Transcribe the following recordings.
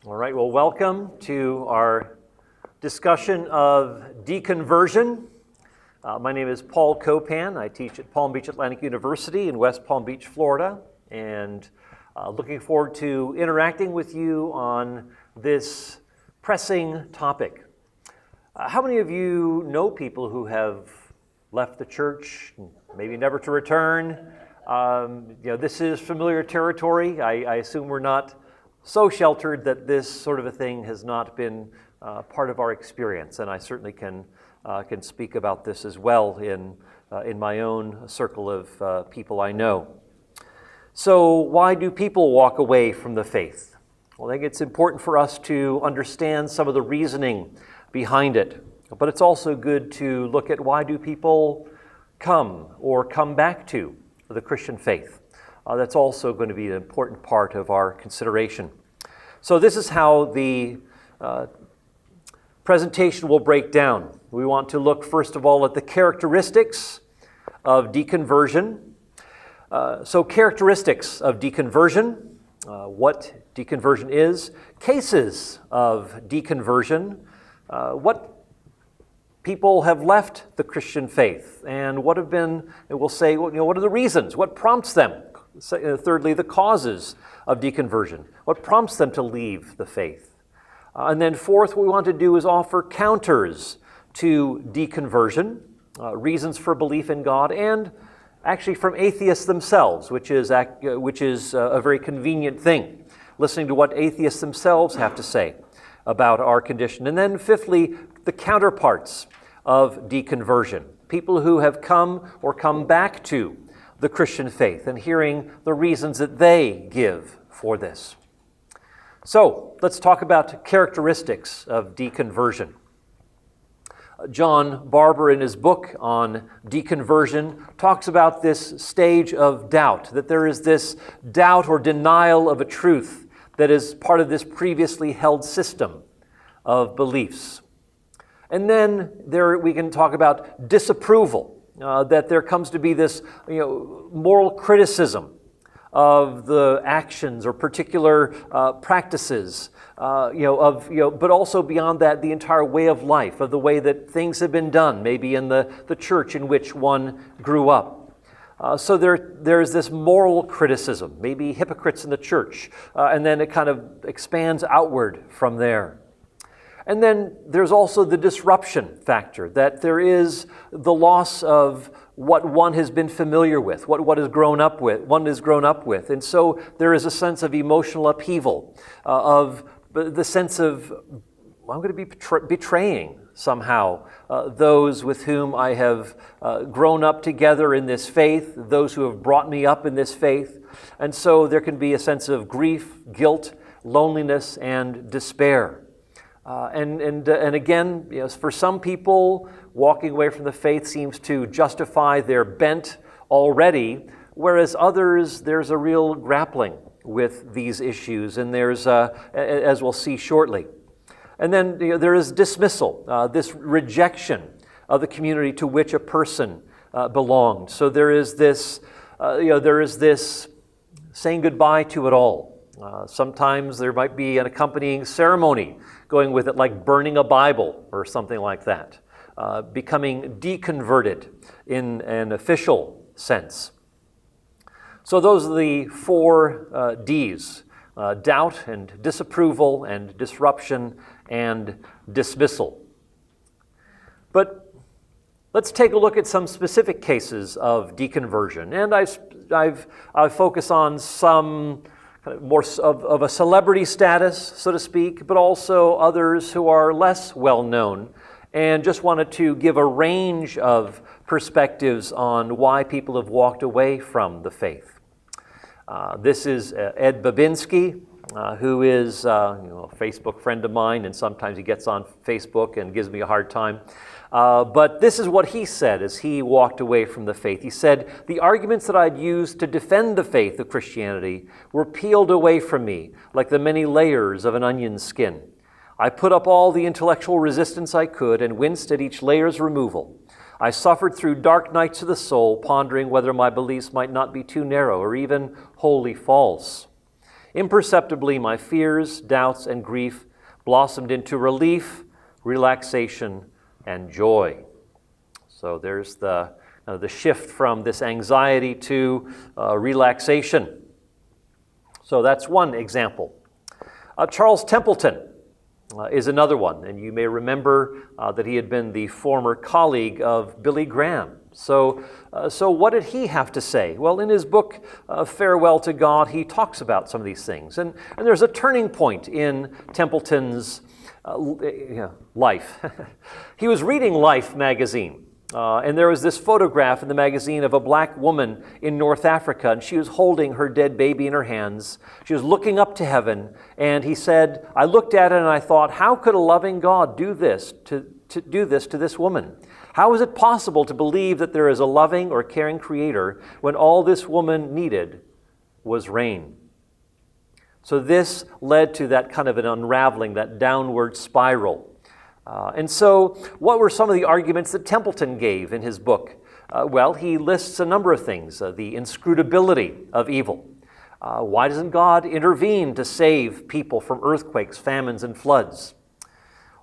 All right, well, welcome to our discussion of deconversion. My name is Paul Copan. I teach at Palm Beach Atlantic University in West Palm Beach, Florida, and looking forward to interacting with you on this pressing topic. How many of you know people who have left the church, maybe never to return? This is familiar territory. I assume we're not so sheltered that this sort of a thing has not been part of our experience, and I certainly can speak about this as well in my own circle of people I know. So why do people walk away from the faith? Well, I think it's important for us to understand some of the reasoning behind it, but it's also good to look at why do people come back to the Christian faith. That's also going to be an important part of our consideration. So this is how the presentation will break down. We want to look first of all at the characteristics of deconversion. So characteristics of deconversion, what deconversion is, cases of deconversion, what people have left the Christian faith, and what have been, and we'll say, what are the reasons, what prompts them? Thirdly, the causes of deconversion, what prompts them to leave the faith. And then fourth, what we want to do is offer counters to deconversion, reasons for belief in God, and actually from atheists themselves, which is a very convenient thing, listening to what atheists themselves have to say about our condition. And then fifthly, the counterparts of deconversion, people who have come or come back to the Christian faith, and hearing the reasons that they give for this. So let's talk about characteristics of deconversion. John Barbour, in his book on deconversion, talks about this stage of doubt, that there is this doubt or denial of a truth that is part of this previously held system of beliefs. And then we can talk about disapproval, that there comes to be this moral criticism of the actions or particular practices, but also beyond that, the entire way of life, of the way that things have been done, maybe in the church in which one grew up. So there's this moral criticism, maybe hypocrites in the church, and then it kind of expands outward from there. And then there's also the disruption factor, that there is the loss of what one has been familiar with, what one has grown up with. And so there is a sense of emotional upheaval, of the sense of, I'm going to be betraying somehow those with whom I have grown up together in this faith, those who have brought me up in this faith. And so there can be a sense of grief, guilt, loneliness, and despair. And again, for some people, walking away from the faith seems to justify their bent already, whereas others, there's a real grappling with these issues, and there's, as we'll see shortly. And then there is dismissal, this rejection of the community to which a person belonged. So there is this saying goodbye to it all. Sometimes there might be an accompanying ceremony going with it, like burning a Bible or something like that, becoming deconverted in an official sense. So those are the four Ds, doubt and disapproval and disruption and dismissal. But let's take a look at some specific cases of deconversion. And I've focused on some more of a celebrity status, so to speak, but also others who are less well known, and just wanted to give a range of perspectives on why people have walked away from the faith. This is Ed Babinski, who is a Facebook friend of mine, and sometimes he gets on Facebook and gives me a hard time. But this is what he said as he walked away from the faith. He said, "The arguments that I'd used to defend the faith of Christianity were peeled away from me like the many layers of an onion skin. I put up all the intellectual resistance I could and winced at each layer's removal. I suffered through dark nights of the soul, pondering whether my beliefs might not be too narrow or even wholly false. Imperceptibly, my fears, doubts, and grief blossomed into relief, relaxation, and joy. So there's the shift from this anxiety to relaxation. So that's one example. Charles Templeton is another one, and you may remember that he had been the former colleague of Billy Graham. So what did he have to say? Well, in his book, Farewell to God, he talks about some of these things. And there's a turning point in Templeton's life. He was reading Life magazine. And there was this photograph in the magazine of a black woman in North Africa, and she was holding her dead baby in her hands. She was looking up to heaven, and he said, I looked at it and I thought, how could a loving God do this to this woman? How is it possible to believe that there is a loving or caring creator when all this woman needed was rain? So this led to that kind of an unraveling, that downward spiral. And so what were some of the arguments that Templeton gave in his book? Well, he lists a number of things. The inscrutability of evil. Why doesn't God intervene to save people from earthquakes, famines, and floods?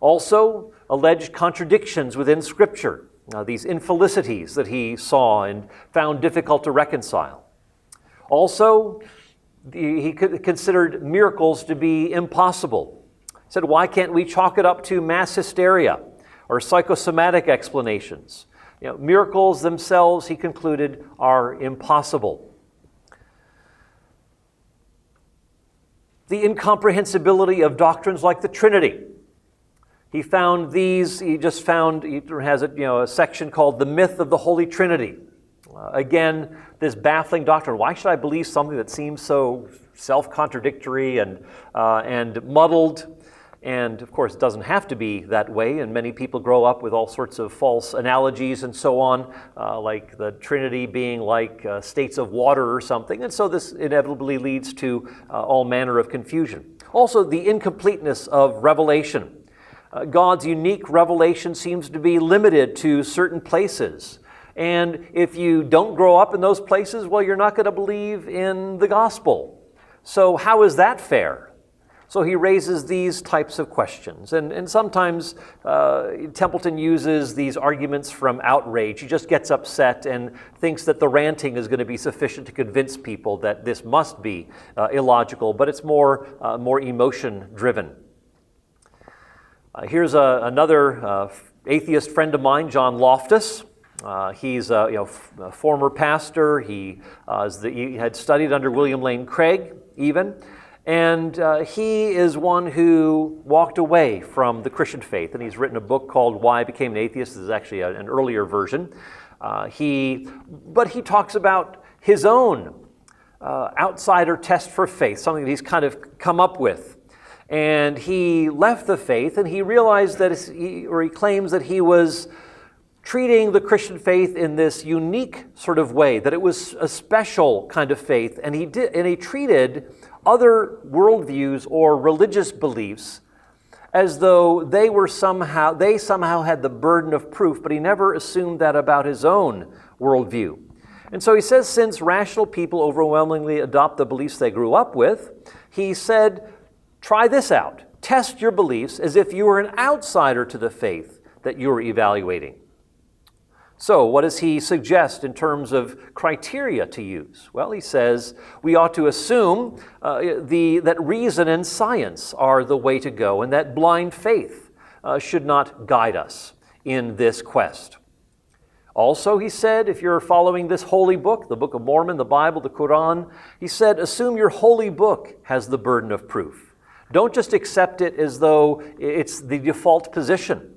Also, alleged contradictions within Scripture. These infelicities that he saw and found difficult to reconcile. Also, he considered miracles to be impossible. He said, why can't we chalk it up to mass hysteria or psychosomatic explanations? Miracles themselves, he concluded, are impossible. The incomprehensibility of doctrines like the Trinity. He just found, he has a section called The Myth of the Holy Trinity. Again, this baffling doctrine. Why should I believe something that seems so self-contradictory and muddled? And of course, it doesn't have to be that way, and many people grow up with all sorts of false analogies and so on, like the Trinity being like states of water or something, and so this inevitably leads to all manner of confusion. Also, the incompleteness of revelation. God's unique revelation seems to be limited to certain places. And if you don't grow up in those places, well, you're not going to believe in the gospel. So how is that fair? So he raises these types of questions. And sometimes Templeton uses these arguments from outrage. He just gets upset and thinks that the ranting is going to be sufficient to convince people that this must be illogical, but it's more emotion-driven. Here's another atheist friend of mine, John Loftus. He's a former pastor. He had studied under William Lane Craig, even. And he is one who walked away from the Christian faith. And he's written a book called Why I Became an Atheist. This is actually an earlier version. But he talks about his own outsider test for faith, something that he's kind of come up with. And he left the faith, and he realized that, he claims that he was treating the Christian faith in this unique sort of way, that it was a special kind of faith, and he treated other worldviews or religious beliefs as though they somehow had the burden of proof, but he never assumed that about his own worldview. And so he says, since rational people overwhelmingly adopt the beliefs they grew up with, he said, try this out. Test your beliefs as if you were an outsider to the faith that you were evaluating. So what does he suggest in terms of criteria to use? Well, he says we ought to assume that reason and science are the way to go, and that blind faith should not guide us in this quest. Also, he said, if you're following this holy book, the Book of Mormon, the Bible, the Quran, he said, assume your holy book has the burden of proof. Don't just accept it as though it's the default position.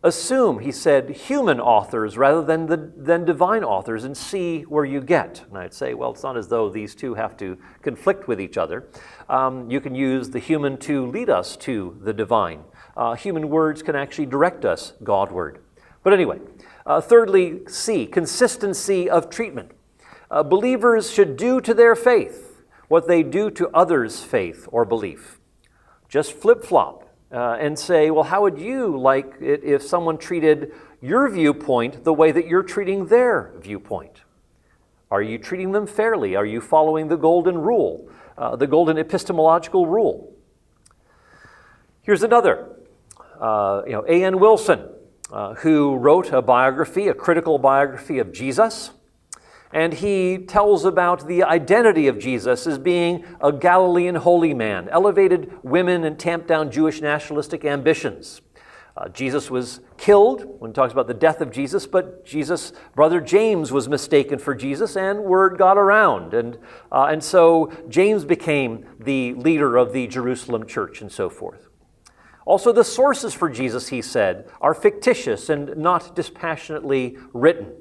Assume, he said, human authors rather than divine authors, and see where you get. And I'd say, well, it's not as though these two have to conflict with each other. You can use the human to lead us to the divine. Human words can actually direct us Godward. But anyway, thirdly, C, consistency of treatment. Believers should do to their faith what they do to others' faith or belief. Just flip-flop. And say, well, how would you like it if someone treated your viewpoint the way that you're treating their viewpoint? Are you treating them fairly? Are you following the golden rule? the golden epistemological rule. Here's another, A.N. Wilson, who wrote a biography, a critical biography of Jesus. And he tells about the identity of Jesus as being a Galilean holy man, elevated women and tamped down Jewish nationalistic ambitions. Jesus was killed when he talks about the death of Jesus, but Jesus' brother James was mistaken for Jesus, and word got around. And so James became the leader of the Jerusalem church and so forth. Also, the sources for Jesus, he said, are fictitious and not dispassionately written.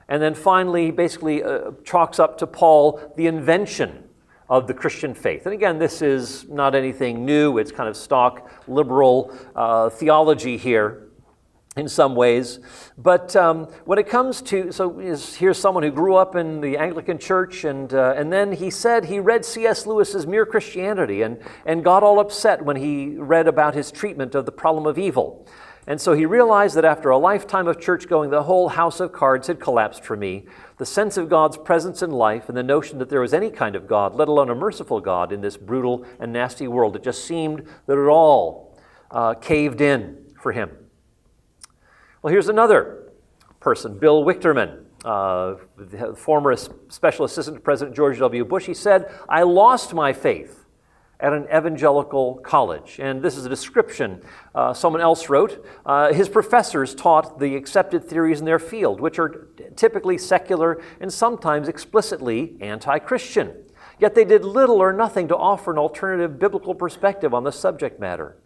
And then finally, basically chalks up to Paul the invention of the Christian faith. And again, this is not anything new. It's kind of stock liberal theology here in some ways. But when it comes to, here's someone who grew up in the Anglican Church, and then he said he read C.S. Lewis's Mere Christianity and got all upset when he read about his treatment of the problem of evil. And so he realized that after a lifetime of church going, the whole house of cards had collapsed for me. The sense of God's presence in life and the notion that there was any kind of God, let alone a merciful God, in this brutal and nasty world, it just seemed that it all caved in for him. Well, here's another person, Bill Wichterman, the former special assistant to President George W. Bush. He said, "I lost my faith at an evangelical college." And this is a description someone else wrote. His professors taught the accepted theories in their field, which are typically secular and sometimes explicitly anti-Christian. Yet they did little or nothing to offer an alternative biblical perspective on the subject matter.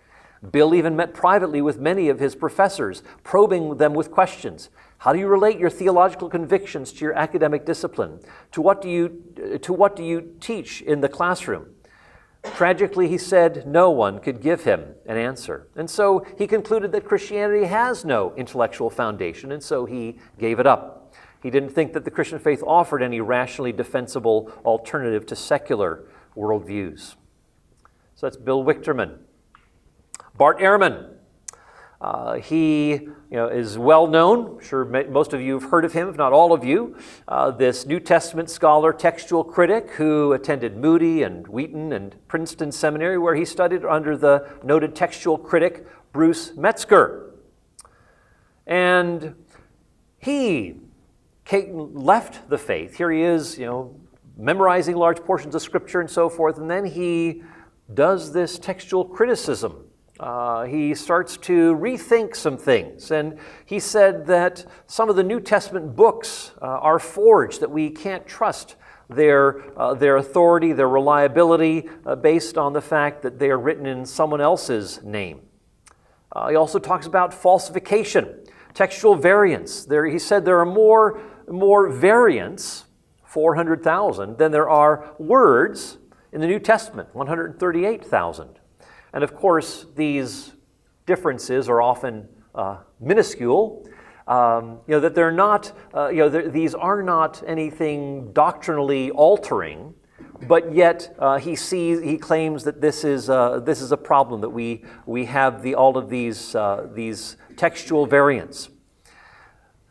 Bill even met privately with many of his professors, probing them with questions. How do you relate your theological convictions to your academic discipline? To what do you teach in the classroom? Tragically, he said no one could give him an answer. And so he concluded that Christianity has no intellectual foundation, and so he gave it up. He didn't think that the Christian faith offered any rationally defensible alternative to secular worldviews. So that's Bill Wichterman. Bart Ehrman. He is well known. I'm sure most of you have heard of him, if not all of you. This New Testament scholar, textual critic who attended Moody and Wheaton and Princeton Seminary, where he studied under the noted textual critic Bruce Metzger. And he left the faith. Here he is, memorizing large portions of Scripture and so forth, and then he does this textual criticism. He starts to rethink some things, and he said that some of the New Testament books are forged, that we can't trust their authority, their reliability, based on the fact that they are written in someone else's name. He also talks about falsification, textual variants. He said there are more variants, 400,000, than there are words in the New Testament, 138,000. And of course, these differences are often minuscule. That they're not. These are not anything doctrinally altering, but yet he claims that this is a problem, that we have all of these textual variants.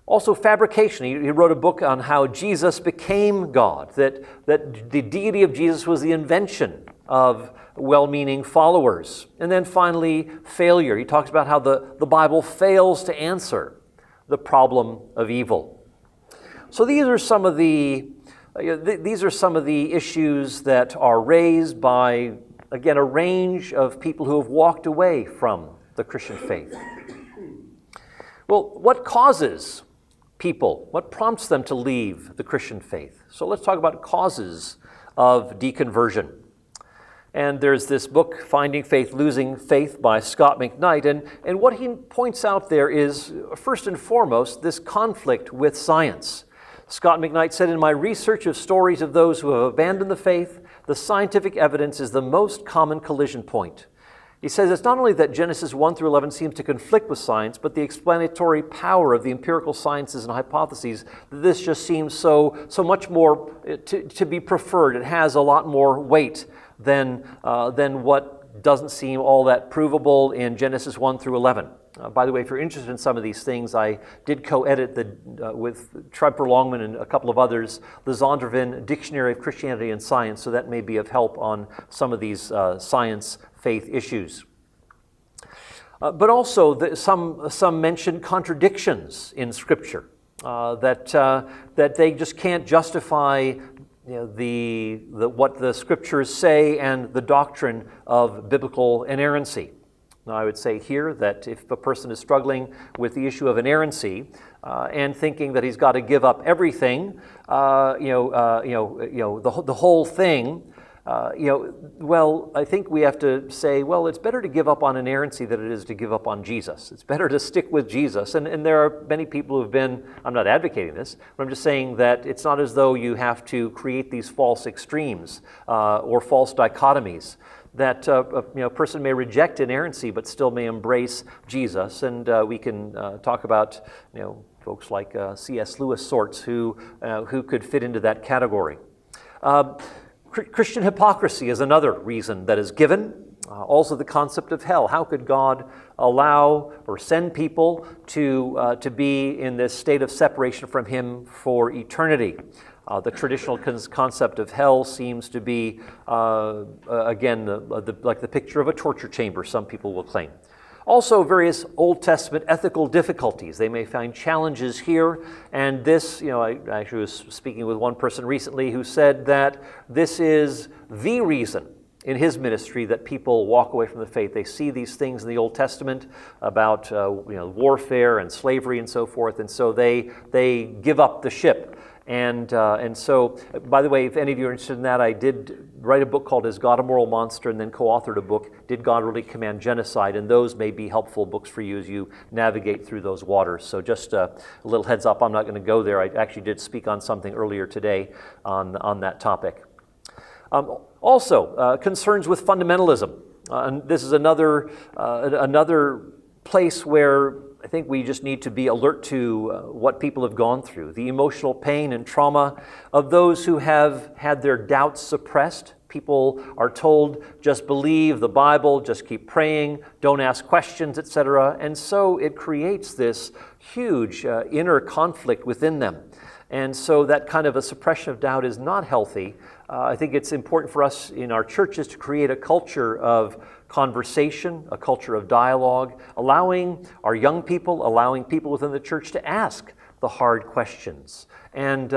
Also, fabrication. He wrote a book on how Jesus became God. That the deity of Jesus was the invention of well-meaning followers. And then finally, failure. He talks about how the Bible fails to answer the problem of evil. So these are some of the issues that are raised by, again, a range of people who have walked away from the Christian faith. Well, what causes people? What prompts them to leave the Christian faith? So let's talk about causes of deconversion. And there's this book, Finding Faith, Losing Faith by Scott McKnight. And what he points out there is, first and foremost, this conflict with science. Scott McKnight said, "In my research of stories of those who have abandoned the faith, the scientific evidence is the most common collision point." He says it's not only that Genesis 1 through 11 seems to conflict with science, but the explanatory power of the empirical sciences and hypotheses, that this just seems so much more to be preferred. It has a lot more weight than what doesn't seem all that provable in Genesis 1 through 11. By the way, if you're interested in some of these things, I did co-edit with Tremper Longman and a couple of others, the Zondervan Dictionary of Christianity and Science, so that may be of help on some of these science faith issues. But also, some mention contradictions in Scripture, that they just can't justify what the Scriptures say and the doctrine of biblical inerrancy. Now, I would say here that if a person is struggling with the issue of inerrancy and thinking that he's got to give up everything, the whole thing, well, I think we have to say, well, it's better to give up on inerrancy than it is to give up on Jesus. It's better to stick with Jesus. And there are many people who have been, I'm not advocating this, but I'm just saying that it's not as though you have to create these false extremes or false dichotomies. That a person may reject inerrancy but still may embrace Jesus. And we can talk about folks like C.S. Lewis sorts who could fit into that category. Christian hypocrisy is another reason that is given. Also the concept of hell. How could God allow or send people to be in this state of separation from Him for eternity? The traditional concept of hell seems to be, again, like the picture of a torture chamber, some people will claim. Also, various Old Testament ethical difficulties. They may find challenges here, and this, I actually was speaking with one person recently who said that this is the reason in his ministry that people walk away from the faith. They see these things in the Old Testament about warfare and slavery and so forth, and so they give up the ship. And so, by the way, if any of you are interested in that, I did write a book called Is God a Moral Monster? And then co-authored a book, Did God Really Command Genocide? And those may be helpful books for you as you navigate through those waters. So just a little heads up, I'm not going to go there. I actually did speak on something earlier today on that topic. Also, concerns with fundamentalism. And this is another place where I think we just need to be alert to what people have gone through, the emotional pain and trauma of those who have had their doubts suppressed. People are told, just believe the Bible, just keep praying, don't ask questions, etc. And so it creates this huge inner conflict within them. And so that kind of a suppression of doubt is not healthy. I think it's important for us in our churches to create a culture of conversation, a culture of dialogue, allowing our young people, allowing people within the church to ask the hard questions. And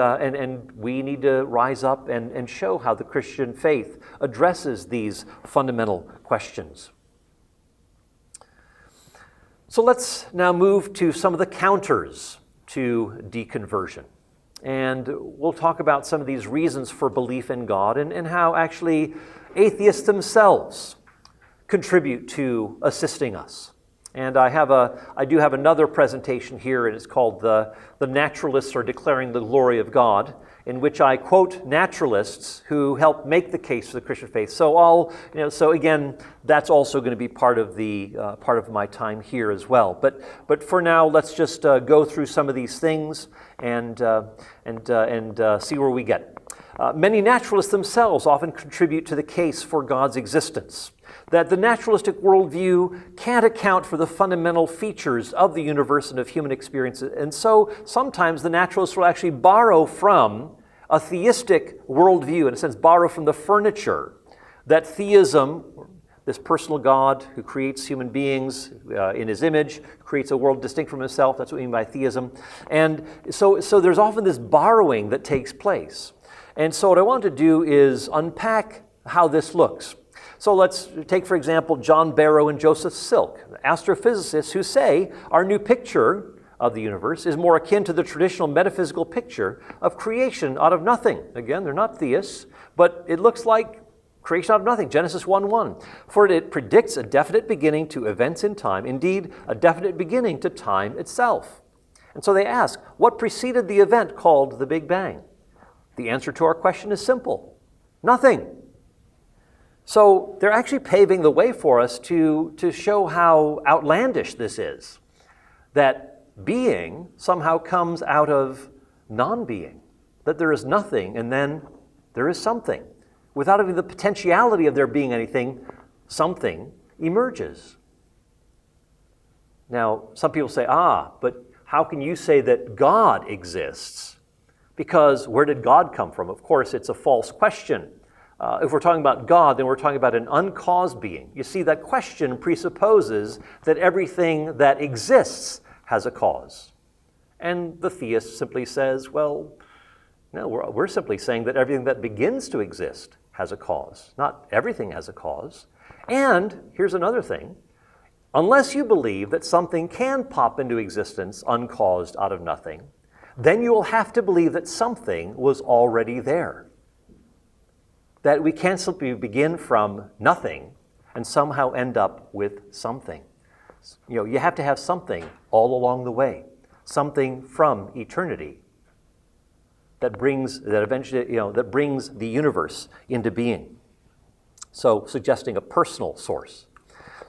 we need to rise up and show how the Christian faith addresses these fundamental questions. So let's now move to some of the counters to deconversion. And we'll talk about some of these reasons for belief in God and how actually atheists themselves contribute to assisting us. And I do have another presentation here, and it's called The Naturalists Are Declaring the Glory of God, in which I quote naturalists who help make the case for the Christian faith. So so again, that's also going to be part of my time here as well. But for now, let's just go through some of these things and see where we get. Many naturalists themselves often contribute to the case for God's existence, that the naturalistic worldview can't account for the fundamental features of the universe and of human experiences. And so sometimes the naturalists will actually borrow from a theistic worldview, in a sense, borrow from the furniture that theism, this personal God who creates human beings in His image, creates a world distinct from Himself. That's what we mean by theism. And so there's often this borrowing that takes place. And so what I want to do is unpack how this looks. So let's take, for example, John Barrow and Joseph Silk, astrophysicists who say our new picture of the universe is more akin to the traditional metaphysical picture of creation out of nothing. Again, they're not theists, but it looks like creation out of nothing, Genesis 1:1. For it predicts a definite beginning to events in time, indeed, a definite beginning to time itself. And so they ask, what preceded the event called the Big Bang? The answer to our question is simple: nothing. So they're actually paving the way for us to show how outlandish this is, that being somehow comes out of non-being, that there is nothing and then there is something, without even the potentiality of there being anything, something emerges. Now, some people say, but how can you say that God exists? Because where did God come from? Of course, it's a false question. If we're talking about God, then we're talking about an uncaused being. You see, that question presupposes that everything that exists has a cause. And the theist simply says, well, no, we're simply saying that everything that begins to exist has a cause. Not everything has a cause. And here's another thing. Unless you believe that something can pop into existence uncaused out of nothing, then you will have to believe that something was already there. That we can't simply begin from nothing and somehow end up with something. You have to have something all along the way, something from eternity that brings the universe into being. So, suggesting a personal source.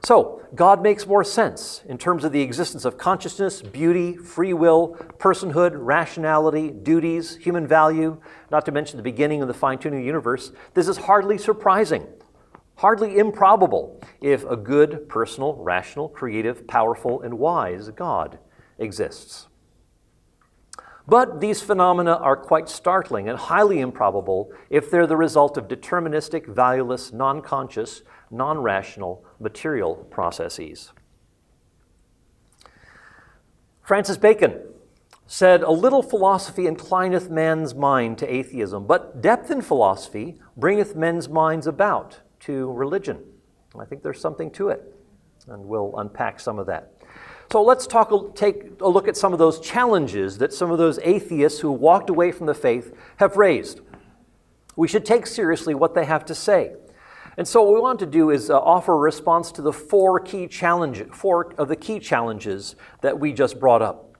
So, God makes more sense in terms of the existence of consciousness, beauty, free will, personhood, rationality, duties, human value, not to mention the beginning of the fine-tuning of the universe. This is hardly surprising, hardly improbable if a good, personal, rational, creative, powerful, and wise God exists. But these phenomena are quite startling and highly improbable if they're the result of deterministic, valueless, non-conscious, non-rational material processes. Francis Bacon said, "A little philosophy inclineth man's mind to atheism, but depth in philosophy bringeth men's minds about to religion." I think there's something to it, and we'll unpack some of that. So let's take a look at some of those challenges that some of those atheists who walked away from the faith have raised. We should take seriously what they have to say. And so what we want to do is offer a response to the four of the key challenges that we just brought up.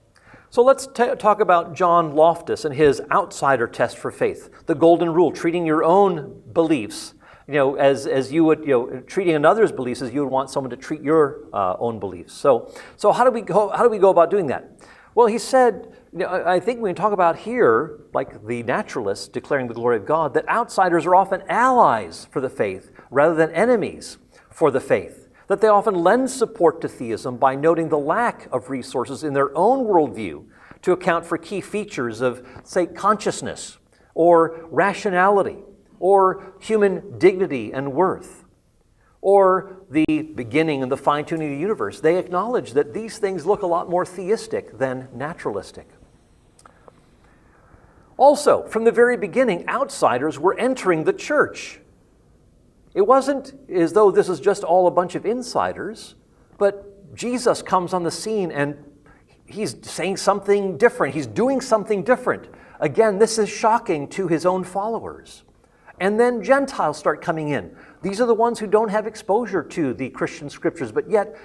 So let's talk about John Loftus and his outsider test for faith, the golden rule, treating your own beliefs as you would, treating another's beliefs as you would want someone to treat your own beliefs. So how do we go about doing that? Well, he said, I think we can talk about here, like the naturalists declaring the glory of God, that outsiders are often allies for the faith rather than enemies for the faith. That they often lend support to theism by noting the lack of resources in their own worldview to account for key features of, say, consciousness or rationality, or human dignity and worth, or the beginning and the fine-tuning of the universe. They acknowledge that these things look a lot more theistic than naturalistic. Also, from the very beginning, outsiders were entering the church. It wasn't as though this is just all a bunch of insiders, but Jesus comes on the scene and he's saying something different. He's doing something different. Again, this is shocking to his own followers. And then Gentiles start coming in. These are the ones who don't have exposure to the Christian scriptures, but yet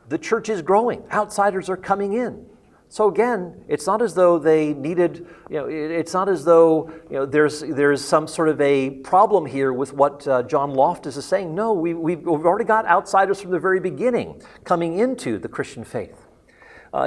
the church is growing. Outsiders are coming in. So again, it's not as though they needed, it's not as though there's some sort of a problem here with what John Loftus is saying. No, we've already got outsiders from the very beginning coming into the Christian faith.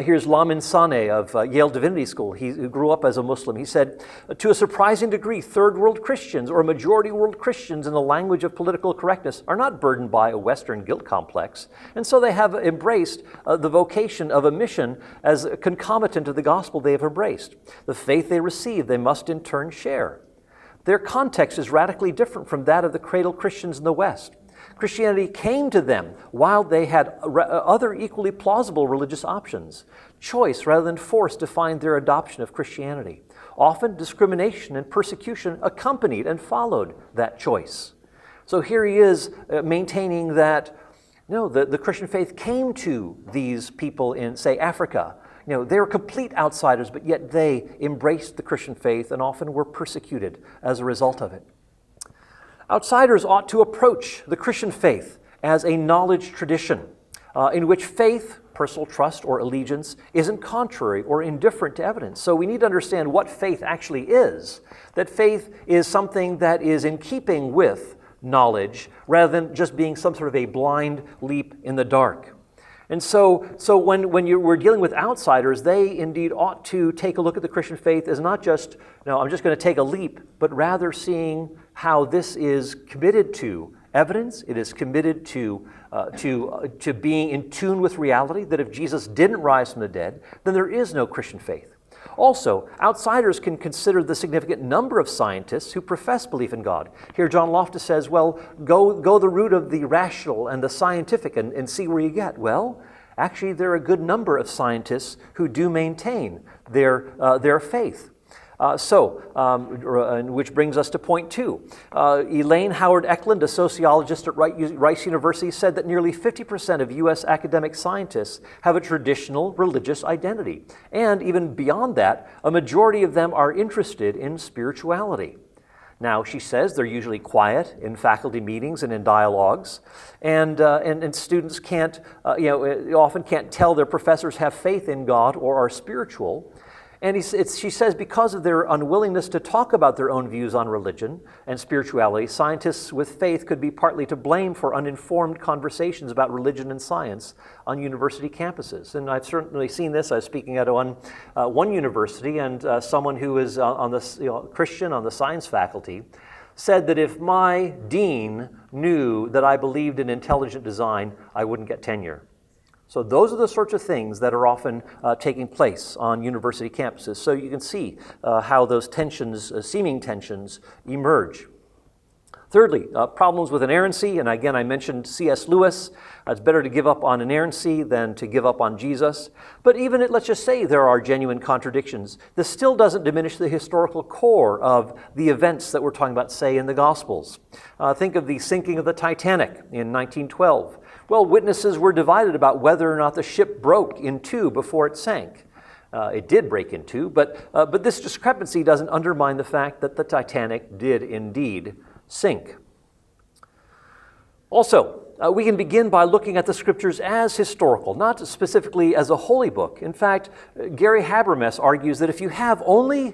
Here's Lamin Saneh of Yale Divinity School, who grew up as a Muslim. He said, to a surprising degree, third world Christians or majority world Christians in the language of political correctness are not burdened by a Western guilt complex. And so they have embraced the vocation of a mission as concomitant to the gospel they have embraced. The faith they receive, they must in turn share. Their context is radically different from that of the cradle Christians in the West. Christianity came to them while they had other equally plausible religious options. Choice rather than force defined their adoption of Christianity. Often discrimination and persecution accompanied and followed that choice. So here he is maintaining that the Christian faith came to these people in, say, Africa. They were complete outsiders, but yet they embraced the Christian faith and often were persecuted as a result of it. Outsiders ought to approach the Christian faith as a knowledge tradition in which faith, personal trust, or allegiance isn't contrary or indifferent to evidence. So we need to understand what faith actually is, that faith is something that is in keeping with knowledge rather than just being some sort of a blind leap in the dark. And so when we're dealing with outsiders, they indeed ought to take a look at the Christian faith as not just, I'm just going to take a leap, but rather seeing how this is committed to evidence. It is committed to being in tune with reality, that if Jesus didn't rise from the dead, then there is no Christian faith. Also, outsiders can consider the significant number of scientists who profess belief in God. Here John Loftus says, well, go the route of the rational and the scientific and see where you get. Well, actually, there are a good number of scientists who do maintain their faith. Which brings us to point 2. Elaine Howard Eklund, a sociologist at Rice University, said that nearly 50% of U.S. academic scientists have a traditional religious identity. And even beyond that, a majority of them are interested in spirituality. Now, she says they're usually quiet in faculty meetings and in dialogues, and students often can't tell their professors have faith in God or are spiritual. And she says because of their unwillingness to talk about their own views on religion and spirituality, scientists with faith could be partly to blame for uninformed conversations about religion and science on university campuses. And I've certainly seen this. I was speaking at one university, and someone who is Christian on the science faculty said that if my dean knew that I believed in intelligent design, I wouldn't get tenure. So those are the sorts of things that are often taking place on university campuses. So you can see how those tensions, seeming tensions, emerge. Thirdly, problems with inerrancy. And again, I mentioned C.S. Lewis. It's better to give up on inerrancy than to give up on Jesus. But even let's just say there are genuine contradictions. This still doesn't diminish the historical core of the events that we're talking about, say, in the Gospels. Think of the sinking of the Titanic in 1912. Well, witnesses were divided about whether or not the ship broke in two before it sank. It did break in two, but this discrepancy doesn't undermine the fact that the Titanic did indeed sink. Also, we can begin by looking at the Scriptures as historical, not specifically as a holy book. In fact, Gary Habermas argues that if you have only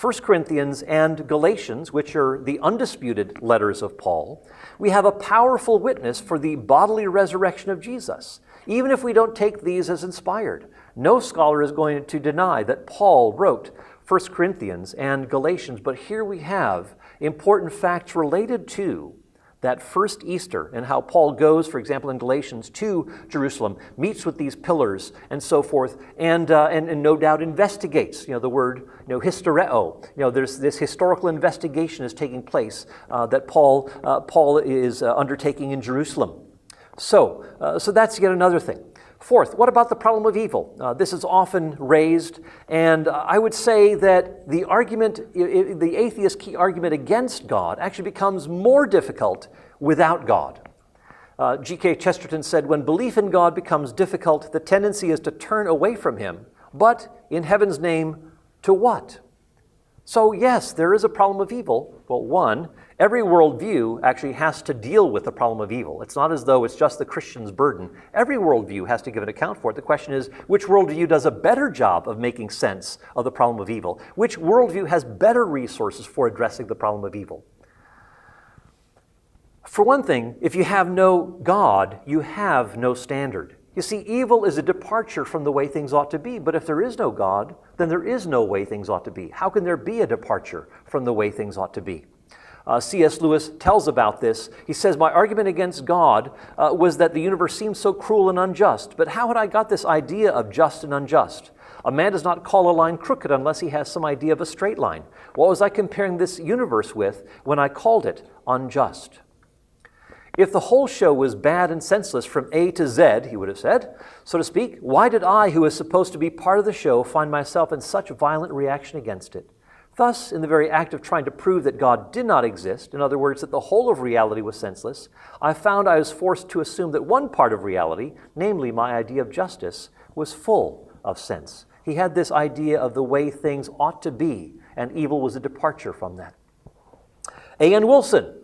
1 Corinthians and Galatians, which are the undisputed letters of Paul, we have a powerful witness for the bodily resurrection of Jesus, even if we don't take these as inspired. No scholar is going to deny that Paul wrote 1 Corinthians and Galatians, but here we have important facts related to that first Easter and how Paul goes, for example, in Galatians to Jerusalem, meets with these pillars and so forth, and no doubt investigates. The word, hystereo. There's this historical investigation is taking place that Paul is undertaking in Jerusalem. So that's yet another thing. Fourth, what about the problem of evil? This is often raised, and I would say that the atheist key argument against God actually becomes more difficult without God. GK Chesterton said, when belief in God becomes difficult, the tendency is to turn away from him, but in heaven's name, to what? So yes, there is a problem of evil. Well, one, every worldview actually has to deal with the problem of evil. It's not as though it's just the Christian's burden. Every worldview has to give an account for it. The question is, which worldview does a better job of making sense of the problem of evil? Which worldview has better resources for addressing the problem of evil? For one thing, if you have no God, you have no standard. You see, evil is a departure from the way things ought to be, but if there is no God, then there is no way things ought to be. How can there be a departure from the way things ought to be? C.S. Lewis tells about this. He says, my argument against God was that the universe seemed so cruel and unjust, but how had I got this idea of just and unjust? A man does not call a line crooked unless he has some idea of a straight line. What was I comparing this universe with when I called it unjust? If the whole show was bad and senseless from A to Z, he would have said, so to speak, why did I, who was supposed to be part of the show, find myself in such violent reaction against it? Thus, in the very act of trying to prove that God did not exist, in other words, that the whole of reality was senseless, I found I was forced to assume that one part of reality, namely my idea of justice, was full of sense. He had this idea of the way things ought to be, and evil was a departure from that. A.N. Wilson,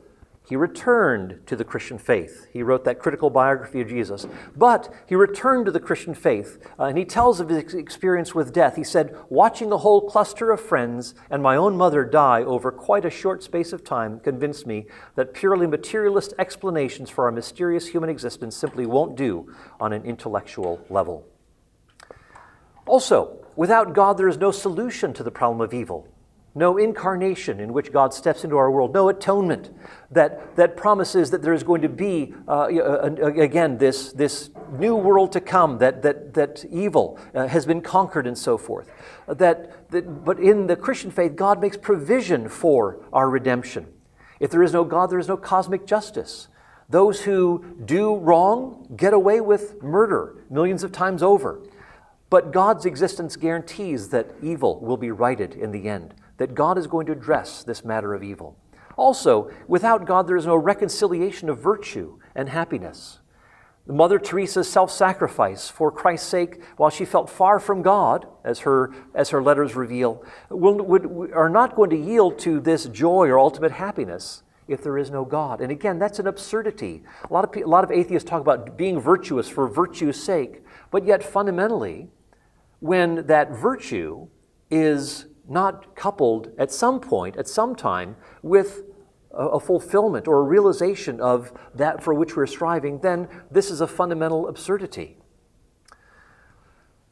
he returned to the Christian faith. He wrote that critical biography of Jesus. But he returned to the Christian faith, and he tells of his experience with death. He said, watching a whole cluster of friends and my own mother die over quite a short space of time convinced me that purely materialist explanations for our mysterious human existence simply won't do on an intellectual level. Also, without God, there is no solution to the problem of evil. no incarnation in which God steps into our world, no atonement that promises that there is going to be, again, this new world to come, that evil has been conquered and so forth. But in the Christian faith, God makes provision for our redemption. If there is no God, there is no cosmic justice. Those who do wrong get away with murder millions of times over. But God's existence guarantees that evil will be righted in the end, that God is going to address this matter of evil. Also, without God, there is no reconciliation of virtue and happiness. Mother Teresa's self-sacrifice for Christ's sake, while she felt far from God, as her letters reveal, are not going to yield to this joy or ultimate happiness if there is no God. And again, that's an absurdity. A lot of atheists talk about being virtuous for virtue's sake, but yet fundamentally, when that virtue is not coupled at some point, at some time, with a fulfillment or a realization of that for which we're striving, then this is a fundamental absurdity.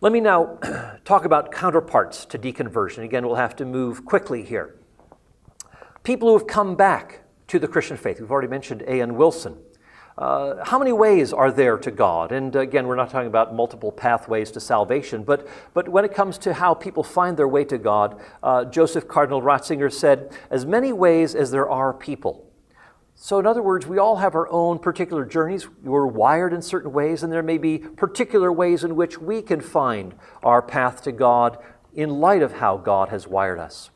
Let me now talk about counterparts to deconversion. Again, we'll have to move quickly here. People who have come back to the Christian faith. We've already mentioned A.N. Wilson. How many ways are there to God? And again, we're not talking about multiple pathways to salvation, but when it comes to how people find their way to God, Joseph Cardinal Ratzinger said, as many ways as there are people. So in other words, we all have our own particular journeys. We're wired in certain ways, and there may be particular ways in which we can find our path to God in light of how God has wired us.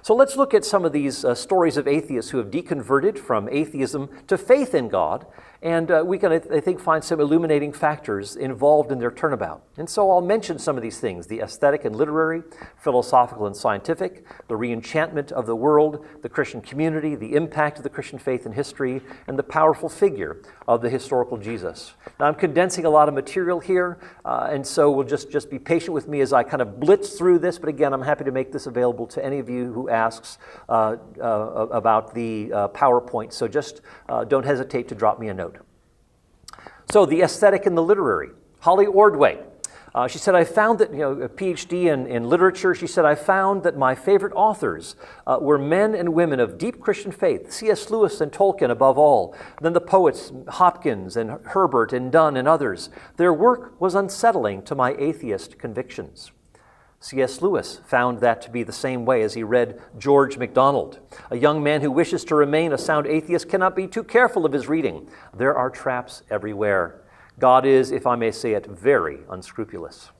So let's look at some of these stories of atheists who have deconverted from atheism to faith in God, and we can, I think, find some illuminating factors involved in their turnabout. And so I'll mention some of these things: the aesthetic and literary, philosophical and scientific, the re-enchantment of the world, the Christian community, the impact of the Christian faith in history, and the powerful figure of the historical Jesus. Now, I'm condensing a lot of material here, and so we'll just be patient with me as I kind of blitz through this, but again, I'm happy to make this available to any of you who asks about the PowerPoint, so just don't hesitate to drop me a note. So the aesthetic and the literary. Holly Ordway, she said, I found that, a PhD in literature, she said, I found that my favorite authors were men and women of deep Christian faith, C.S. Lewis and Tolkien above all, then the poets Hopkins and Herbert and Donne and others. Their work was unsettling to my atheist convictions. C.S. Lewis found that to be the same way as he read George MacDonald. A young man who wishes to remain a sound atheist cannot be too careful of his reading. There are traps everywhere. God is, if I may say it, very unscrupulous.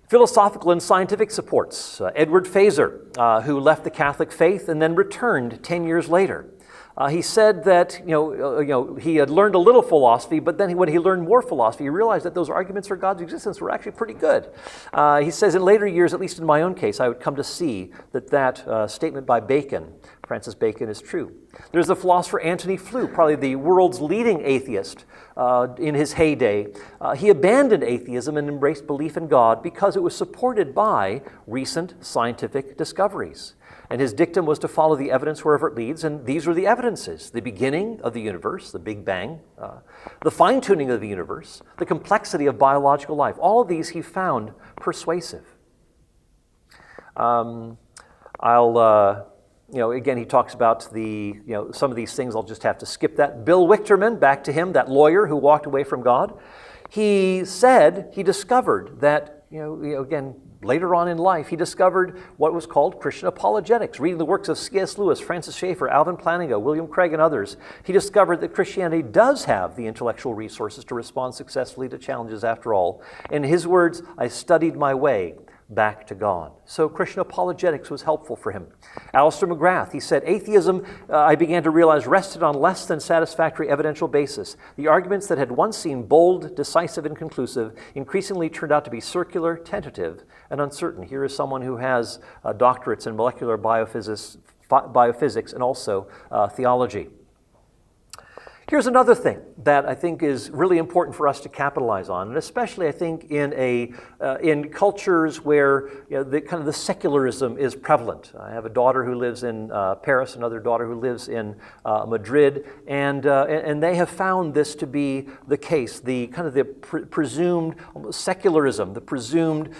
Philosophical and scientific supports. Edward Feser, who left the Catholic faith and then returned 10 years later. He said that he had learned a little philosophy, but then when he learned more philosophy, he realized that those arguments for God's existence were actually pretty good. He says in later years, at least in my own case, I would come to see that statement by Bacon, Francis Bacon, is true. There's the philosopher Antony Flew, probably the world's leading atheist in his heyday. He abandoned atheism and embraced belief in God because it was supported by recent scientific discoveries. And his dictum was to follow the evidence wherever it leads, and these were the evidences: the beginning of the universe, the Big Bang, the fine-tuning of the universe, the complexity of biological life. All of these he found persuasive. Again, he talks about some of these things. I'll just have to skip that. Bill Wichterman, back to him, that lawyer who walked away from God. He said he discovered that, again, later on in life, he discovered what was called Christian apologetics. Reading the works of C.S. Lewis, Francis Schaeffer, Alvin Plantinga, William Craig, and others, he discovered that Christianity does have the intellectual resources to respond successfully to challenges after all. In his words, I studied my way back to God. So Christian apologetics was helpful for him. Alister McGrath, he said, atheism, I began to realize, rested on less than satisfactory evidential basis. The arguments that had once seemed bold, decisive, and conclusive increasingly turned out to be circular, tentative, and uncertain. Here is someone who has doctorates in molecular biophysics and also theology. Here's another thing that I think is really important for us to capitalize on, and especially I think in cultures where the kind of the secularism is prevalent. I have a daughter who lives in Paris, another daughter who lives in Madrid, and they have found this to be the case. The kind of the presumed secularism, the presumed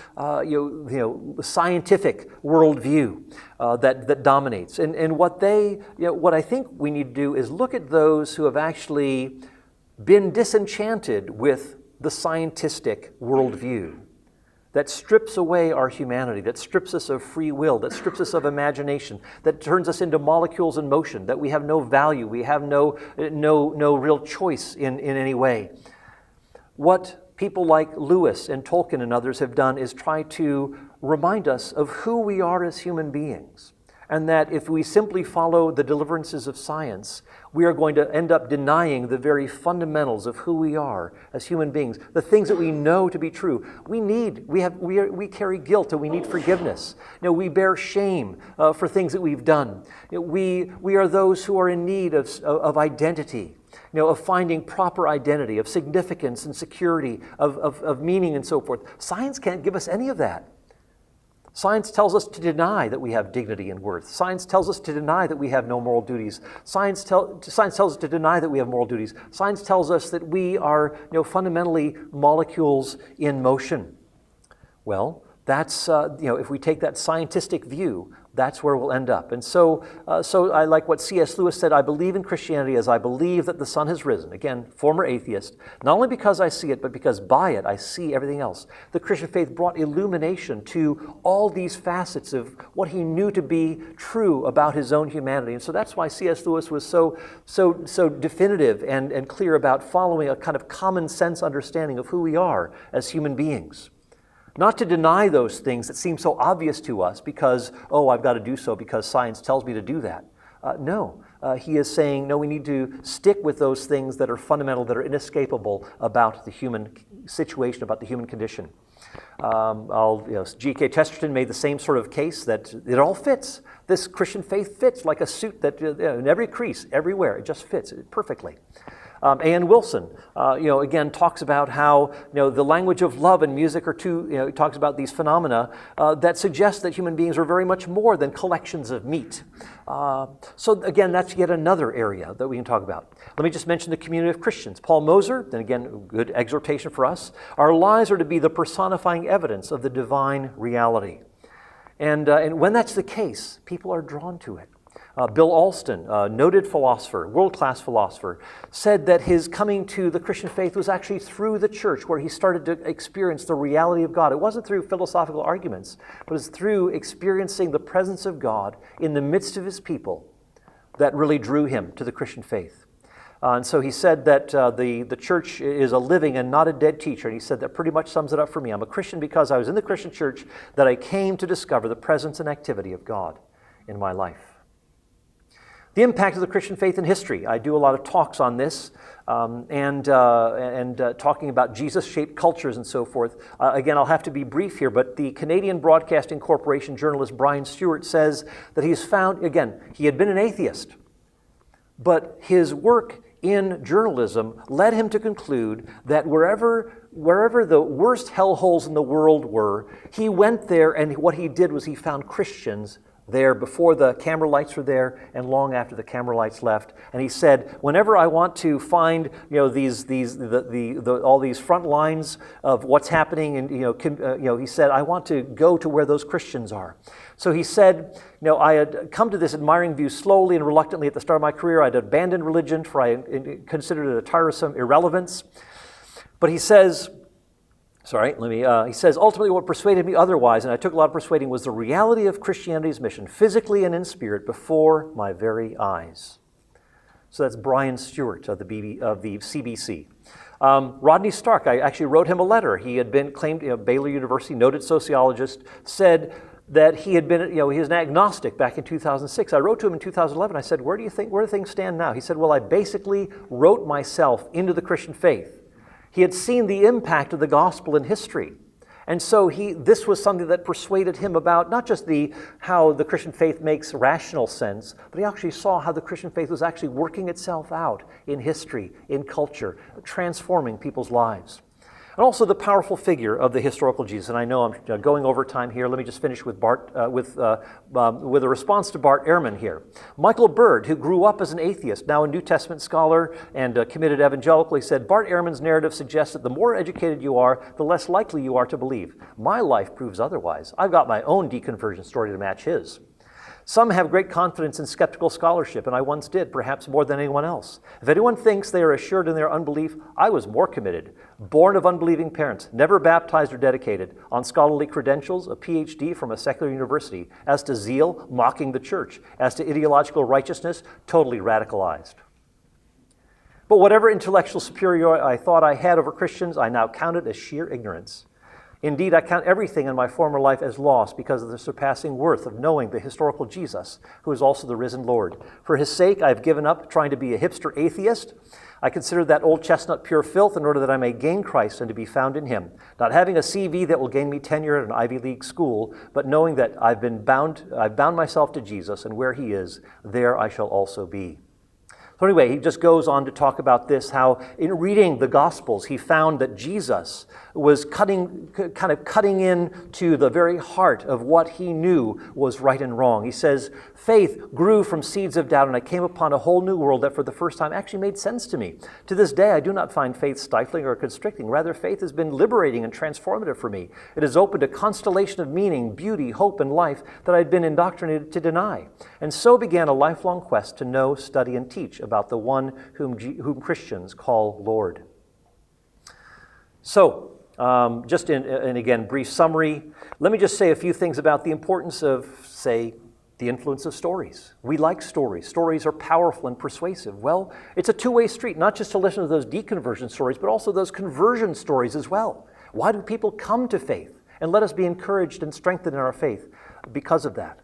scientific worldview that dominates, and what I think we need to do is look at those who have actually been disenchanted with the scientific worldview that strips away our humanity, that strips us of free will, that strips us of imagination, that turns us into molecules in motion, that we have no value, we have no real choice in any way. What people like Lewis and Tolkien and others have done is try to remind us of who we are as human beings, and that if we simply follow the deliverances of science, we are going to end up denying the very fundamentals of who we are as human beings, the things that we know to be true. We carry guilt, and we need forgiveness. We bear shame for things that we've done. We are those who are in need of identity, of finding proper identity, of significance and security, of meaning and so forth. Science can't give us any of that. Science tells us to deny that we have dignity and worth. Science tells us to deny that we have no moral duties. Science tells us to deny that we have moral duties. Science tells us that we are fundamentally molecules in motion. Well, that's, if we take that scientific view, that's where we'll end up. And so I like what C.S. Lewis said, I believe in Christianity as I believe that the sun has risen. Again, former atheist, not only because I see it, but because by it I see everything else. The Christian faith brought illumination to all these facets of what he knew to be true about his own humanity. And so that's why C.S. Lewis was so definitive and clear about following a kind of common sense understanding of who we are as human beings. Not to deny those things that seem so obvious to us because, I've got to do so because science tells me to do that. No, he is saying, no, we need to stick with those things that are fundamental, that are inescapable about the human situation, about the human condition. GK Chesterton made the same sort of case that it all fits. This Christian faith fits like a suit that in every crease, everywhere, it just fits perfectly. A.N. Wilson, again, talks about how, the language of love and music are two, he talks about these phenomena that suggest that human beings are very much more than collections of meat. So again, that's yet another area that we can talk about. Let me just mention the community of Christians. Paul Moser, and again, good exhortation for us. Our lives are to be the personifying evidence of the divine reality. And when that's the case, people are drawn to it. Bill Alston, a noted philosopher, world-class philosopher, said that his coming to the Christian faith was actually through the church where he started to experience the reality of God. It wasn't through philosophical arguments, but it was through experiencing the presence of God in the midst of his people that really drew him to the Christian faith. And so he said that the church is a living and not a dead teacher. And he said that pretty much sums it up for me. I'm a Christian because I was in the Christian church that I came to discover the presence and activity of God in my life. The impact of the Christian faith in history. I do a lot of talks on this and talking about Jesus-shaped cultures and so forth. Again, I'll have to be brief here, but the Canadian Broadcasting Corporation journalist Brian Stewart says that he's found, again, he had been an atheist, but his work in journalism led him to conclude that wherever the worst hellholes in the world were, he went there, and what he did was he found Christians there before the camera lights were there and long after the camera lights left. And he said, whenever I want to find all these front lines of what's happening, and he said, I want to go to where those Christians are. So he said, I had come to this admiring view slowly and reluctantly at the start of my career. I'd abandoned religion, for I considered it a tiresome irrelevance. But he says, he says, ultimately what persuaded me otherwise, and I took a lot of persuading, was the reality of Christianity's mission, physically and in spirit, before my very eyes. So that's Brian Stewart of the CBC. Rodney Stark, I actually wrote him a letter. He had been claimed, Baylor University, noted sociologist, said that he had been, he was an agnostic back in 2006. I wrote to him in 2011. I said, where do things stand now? He said, well, I basically wrote myself into the Christian faith. He had seen the impact of the gospel in history. And so this was something that persuaded him about not just how the Christian faith makes rational sense, but he actually saw how the Christian faith was actually working itself out in history, in culture, transforming people's lives. And also the powerful figure of the historical Jesus. And I know I'm going over time here. Let me just finish with with a response to Bart Ehrman here. Michael Bird, who grew up as an atheist, now a New Testament scholar and committed evangelical, he said, Bart Ehrman's narrative suggests that the more educated you are, the less likely you are to believe. My life proves otherwise. I've got my own deconversion story to match his. Some have great confidence in skeptical scholarship, and I once did, perhaps more than anyone else. If anyone thinks they are assured in their unbelief, I was more committed. Born of unbelieving parents, never baptized or dedicated, on scholarly credentials, a PhD from a secular university. As to zeal, mocking the church. As to ideological righteousness, totally radicalized. But whatever intellectual superiority I thought I had over Christians, I now counted as sheer ignorance. Indeed, I count everything in my former life as lost because of the surpassing worth of knowing the historical Jesus, who is also the risen Lord. For his sake, I have given up trying to be a hipster atheist. I consider that old chestnut pure filth in order that I may gain Christ and to be found in him. Not having a CV that will gain me tenure at an Ivy League school, but knowing that I've bound myself to Jesus, and where he is, there I shall also be. So anyway, he just goes on to talk about this, how in reading the Gospels, he found that Jesus was cutting into the very heart of what he knew was right and wrong. He says, faith grew from seeds of doubt, and I came upon a whole new world that for the first time actually made sense to me. To this day, I do not find faith stifling or constricting. Rather, faith has been liberating and transformative for me. It has opened a constellation of meaning, beauty, hope, and life that I had been indoctrinated to deny. And so began a lifelong quest to know, study, and teach about the one whom Christians call Lord. So, just in again, brief summary, let me just say a few things about the importance of, say, the influence of stories. We like stories. Stories are powerful and persuasive. Well, it's a two-way street, not just to listen to those deconversion stories, but also those conversion stories as well. Why do people come to faith? And let us be encouraged and strengthened in our faith because of that.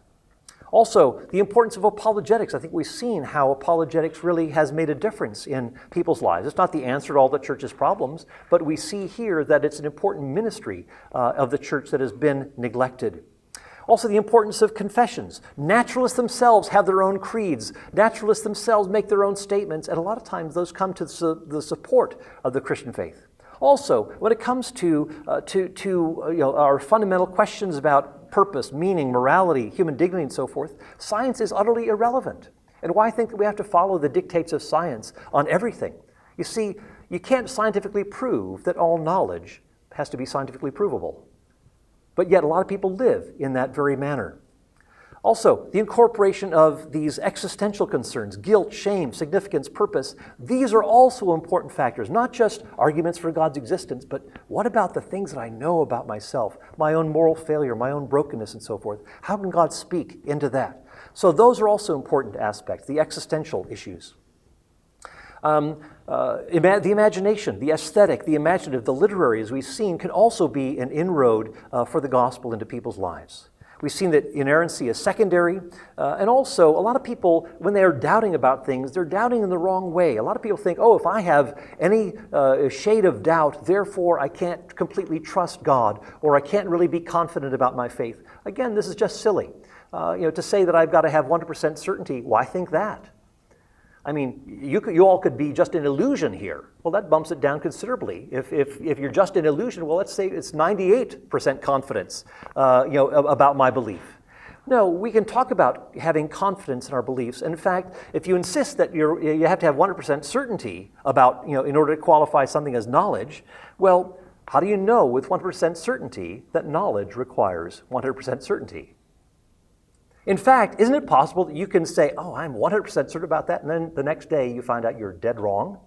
Also, the importance of apologetics. I think we've seen how apologetics really has made a difference in people's lives. It's not the answer to all the church's problems, but we see here that it's an important ministry of the church that has been neglected. Also, the importance of confessions. Naturalists themselves have their own creeds. Naturalists themselves make their own statements, and a lot of times those come to the support of the Christian faith. Also, when it comes to our fundamental questions about purpose, meaning, morality, human dignity, and so forth, science is utterly irrelevant. And why think that we have to follow the dictates of science on everything? You see, you can't scientifically prove that all knowledge has to be scientifically provable. But yet a lot of people live in that very manner. Also, the incorporation of these existential concerns, guilt, shame, significance, purpose, these are also important factors, not just arguments for God's existence, but what about the things that I know about myself, my own moral failure, my own brokenness, and so forth? How can God speak into that? So those are also important aspects, the existential issues. The imagination, the aesthetic, the imaginative, the literary, as we've seen, can also be an inroad for the gospel into people's lives. We've seen that inerrancy is secondary, and also a lot of people, when they are doubting about things, they're doubting in the wrong way. A lot of people think, oh, if I have any shade of doubt, therefore I can't completely trust God, or I can't really be confident about my faith. Again, this is just silly. To say that I've got to have 100% certainty, why think that? I mean, you all could be just an illusion here. Well, that bumps it down considerably. If you're just an illusion, well, let's say it's 98% confidence, about my belief. No, we can talk about having confidence in our beliefs. And in fact, if you insist that you have to have 100% certainty about, in order to qualify something as knowledge, well, how do you know with 100% certainty that knowledge requires 100% certainty? In fact, isn't it possible that you can say, oh, I'm 100% certain about that, and then the next day you find out you're dead wrong?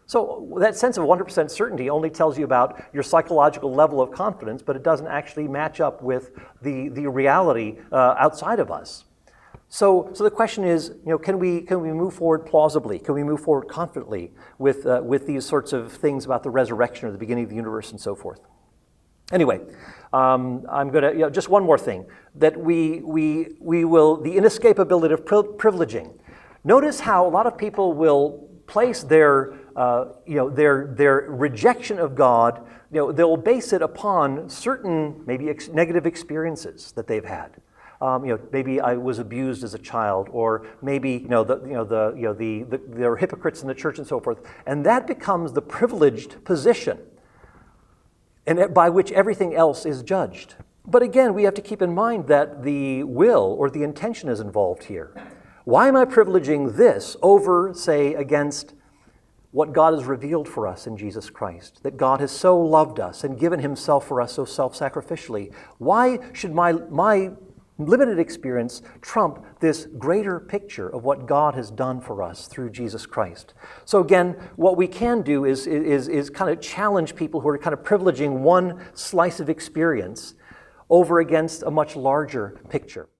So that sense of 100% certainty only tells you about your psychological level of confidence, but it doesn't actually match up with the reality outside of us. So the question is, can we move forward plausibly? Can we move forward confidently with these sorts of things about the resurrection or the beginning of the universe and so forth? Anyway, I'm going to, just one more thing, that we will, the inescapability of privileging. Notice how a lot of people will place their their rejection of God, they'll base it upon certain maybe negative experiences that they've had. Maybe I was abused as a child, or maybe there are hypocrites in the church and so forth, and that becomes the privileged position, and by which everything else is judged. But again, we have to keep in mind that the will or the intention is involved here. Why am I privileging this over, say, against what God has revealed for us in Jesus Christ? That God has so loved us and given himself for us so self-sacrificially. Why should my limited experience trump this greater picture of what God has done for us through Jesus Christ? So again, what we can do is kind of challenge people who are kind of privileging one slice of experience over against a much larger picture.